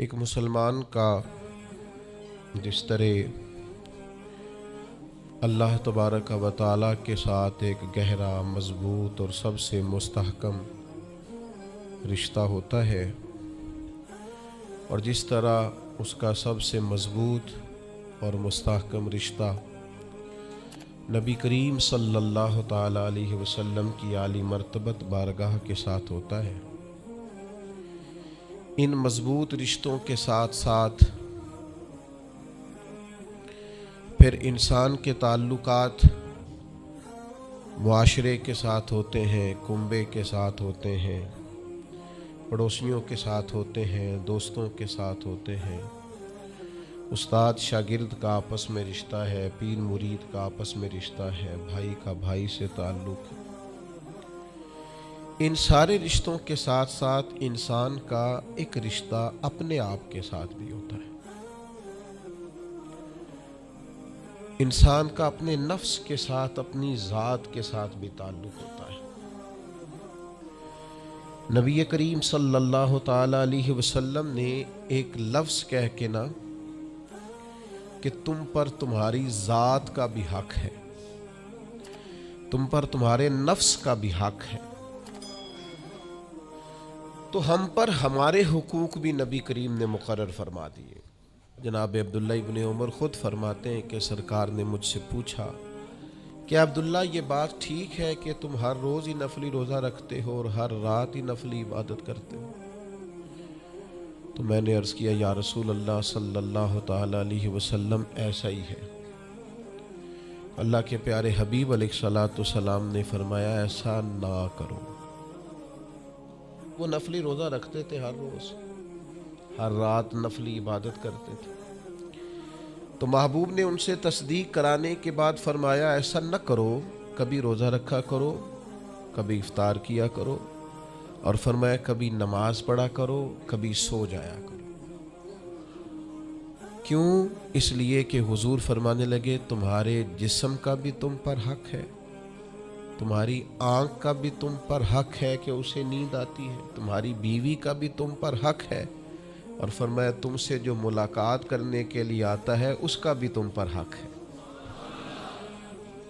ایک مسلمان کا جس طرح اللہ تبارک و تعالیٰ کے ساتھ ایک گہرا، مضبوط اور سب سے مستحکم رشتہ ہوتا ہے، اور جس طرح اس کا سب سے مضبوط اور مستحکم رشتہ نبی کریم صلی اللہ تعالیٰ علیہ وسلم کی عالی مرتبت بارگاہ کے ساتھ ہوتا ہے، ان مضبوط رشتوں کے ساتھ ساتھ پھر انسان کے تعلقات معاشرے کے ساتھ ہوتے ہیں، کنبے کے ساتھ ہوتے ہیں، پڑوسیوں کے ساتھ ہوتے ہیں، دوستوں کے ساتھ ہوتے ہیں، استاد شاگرد کا آپس میں رشتہ ہے، پیر مرید کا آپس میں رشتہ ہے، بھائی کا بھائی سے تعلق ہے۔ ان سارے رشتوں کے ساتھ ساتھ انسان کا ایک رشتہ اپنے آپ کے ساتھ بھی ہوتا ہے۔ انسان کا اپنے نفس کے ساتھ، اپنی ذات کے ساتھ بھی تعلق ہوتا ہے۔ نبی کریم صلی اللہ تعالیٰ علیہ وسلم نے ایک لفظ کہہ کے نا کہ تم پر تمہاری ذات کا بھی حق ہے، تم پر تمہارے نفس کا بھی حق ہے، تو ہم پر ہمارے حقوق بھی نبی کریم نے مقرر فرما دیے۔ جناب عبداللہ ابن عمر خود فرماتے ہیں کہ سرکار نے مجھ سے پوچھا کہ عبداللہ یہ بات ٹھیک ہے کہ تم ہر روز ہی نفلی روزہ رکھتے ہو اور ہر رات ہی نفلی عبادت کرتے ہو؟ تو میں نے عرض کیا یا رسول اللہ صلی اللہ تعالیٰ علیہ وسلم ایسا ہی ہے۔ اللہ کے پیارے حبیب علیہ الصلوۃ والسلام نے فرمایا ایسا نہ کرو۔ وہ نفلی روزہ رکھتے تھے، ہر روز ہر رات نفلی عبادت کرتے تھے، تو محبوب نے ان سے تصدیق کرانے کے بعد فرمایا ایسا نہ کرو، کبھی روزہ رکھا کرو، کبھی افطار کیا کرو، اور فرمایا کبھی نماز پڑھا کرو، کبھی سو جایا کرو۔ کیوں؟ اس لیے کہ حضور فرمانے لگے تمہارے جسم کا بھی تم پر حق ہے، تمہاری آنکھ کا بھی تم پر حق ہے کہ اسے نیند آتی ہے، تمہاری بیوی کا بھی تم پر حق ہے، اور فرمایا تم سے جو ملاقات کرنے کے لیے آتا ہے اس کا بھی تم پر حق ہے۔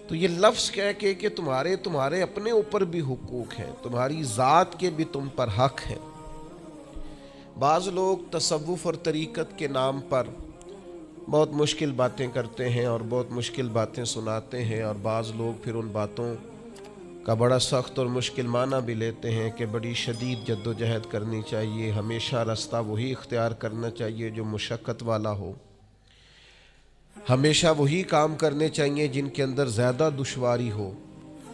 تو یہ لفظ کہہ کے کہ تمہارے اپنے اوپر بھی حقوق ہیں، تمہاری ذات کے بھی تم پر حق ہیں۔ بعض لوگ تصوف اور طریقت کے نام پر بہت مشکل باتیں کرتے ہیں اور بہت مشکل باتیں سناتے ہیں، اور بعض لوگ پھر ان باتوں کا بڑا سخت اور مشکل معنی بھی لیتے ہیں کہ بڑی شدید جد و جہد کرنی چاہیے، ہمیشہ راستہ وہی اختیار کرنا چاہیے جو مشقت والا ہو، ہمیشہ وہی کام کرنے چاہیے جن کے اندر زیادہ دشواری ہو۔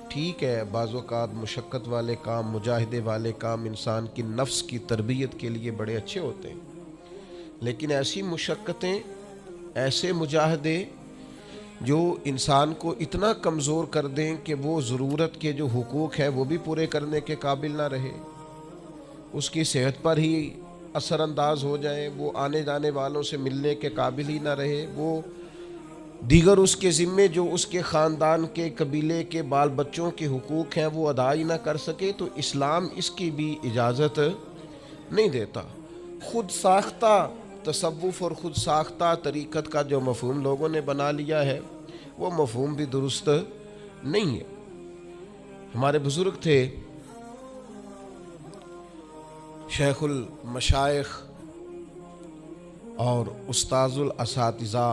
ٹھیک ہے، بعض اوقات مشقت والے کام، مجاہدے والے کام انسان کی نفس کی تربیت کے لیے بڑے اچھے ہوتے ہیں، لیکن ایسی مشقتیں، ایسے مجاہدے جو انسان کو اتنا کمزور کر دیں کہ وہ ضرورت کے جو حقوق ہے وہ بھی پورے کرنے کے قابل نہ رہے، اس کی صحت پر ہی اثر انداز ہو جائے، وہ آنے جانے والوں سے ملنے کے قابل ہی نہ رہے، وہ دیگر اس کے ذمے جو اس کے خاندان کے قبیلے کے بال بچوں کے حقوق ہیں وہ ادا ہی نہ کر سکے، تو اسلام اس کی بھی اجازت نہیں دیتا۔ خود ساختہ تصوف اور خود ساختہ طریقت کا جو مفہوم لوگوں نے بنا لیا ہے وہ مفہوم بھی درست نہیں ہے۔ ہمارے بزرگ تھے شیخ المشائخ اور استاذ الاساتذہ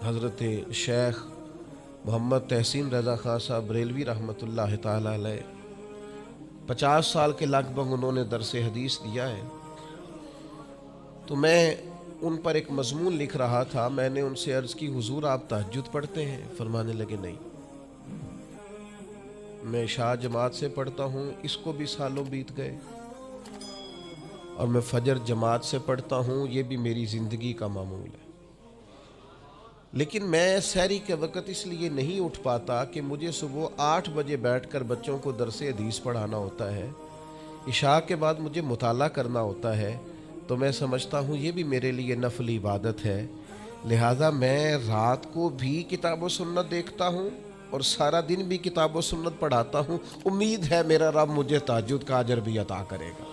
حضرت شیخ محمد تحسین رضا خان صاحب بریلوی رحمۃ اللہ تعالی علیہ، 50 سال کے لگ بھگ انہوں نے درس حدیث دیا ہے۔ تو میں ان پر ایک مضمون لکھ رہا تھا، میں نے ان سے عرض کی حضور آپ تہجد پڑھتے ہیں؟ فرمانے لگے نہیں، میں عشاء جماعت سے پڑھتا ہوں، اس کو بھی سالوں بیت گئے، اور میں فجر جماعت سے پڑھتا ہوں، یہ بھی میری زندگی کا معمول ہے، لیکن میں سحری کے وقت اس لیے نہیں اٹھ پاتا کہ مجھے صبح 8 بجے بیٹھ کر بچوں کو درس حدیث پڑھانا ہوتا ہے، عشاء کے بعد مجھے مطالعہ کرنا ہوتا ہے، تو میں سمجھتا ہوں یہ بھی میرے لیے نفلی عبادت ہے، لہٰذا میں رات کو بھی کتاب و سنت دیکھتا ہوں اور سارا دن بھی کتاب و سنت پڑھاتا ہوں، امید ہے میرا رب مجھے تہجد کا اجر بھی عطا کرے گا۔